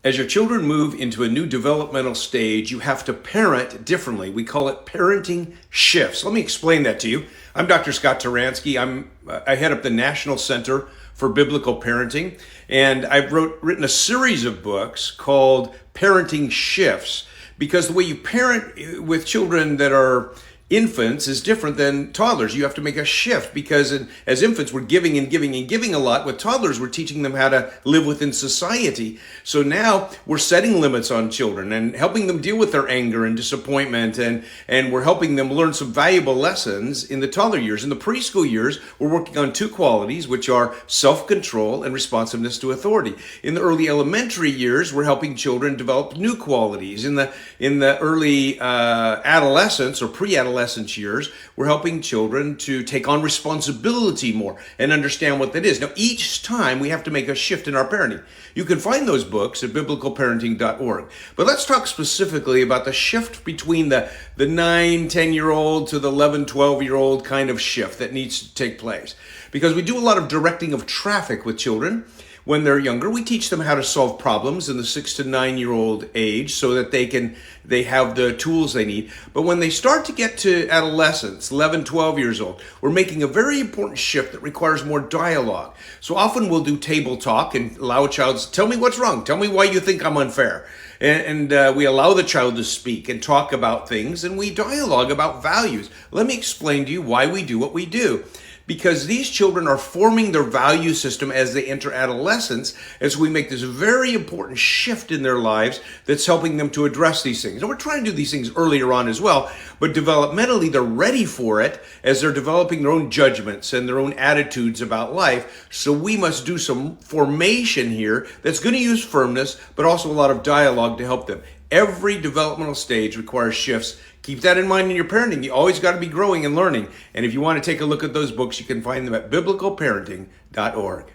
As your children move into a new developmental stage, you have to parent differently. We call it parenting shifts. Let me explain that to you. I'm Dr. Scott Taransky. I head up the National Center for Biblical Parenting, and I've written a series of books called Parenting Shifts, because the way you parent with children that are infants is different than toddlers. You have to make a shift because as infants, we're giving and giving and giving a lot. With toddlers, we're teaching them how to live within society. So now we're setting limits on children and helping them deal with their anger and disappointment. And we're helping them learn some valuable lessons in the toddler years. In the preschool years, we're working on two qualities, which are self-control and responsiveness to authority. In the early elementary years, we're helping children develop new qualities. In the early adolescence or pre-adolescence years, we're helping children to take on responsibility more and understand what that is. Now, each time we have to make a shift in our parenting. You can find those books at biblicalparenting.org. But let's talk specifically about the shift between the 9, 10-year-old to the 11, 12-year-old kind of shift that needs to take place. Because we do a lot of directing of traffic with children. When they're younger, we teach them how to solve problems in the 6 to 9-year-old age so that they have the tools they need. But when they start to get to adolescence, 11, 12 years old, we're making a very important shift that requires more dialogue. So often we'll do table talk and allow a child to tell me what's wrong. Tell me why you think I'm unfair. And we allow the child to speak and talk about things, and we dialogue about values. Let me explain to you why we do what we do. Because these children are forming their value system as they enter adolescence, as we make this very important shift in their lives that's helping them to address these things. And we're trying to do these things earlier on as well, but developmentally they're ready for it as they're developing their own judgments and their own attitudes about life. So we must do some formation here that's going to use firmness, but also a lot of dialogue to help them. Every developmental stage requires shifts. Keep that in mind in your parenting. You always got to be growing and learning. And if you want to take a look at those books, you can find them at biblicalparenting.org.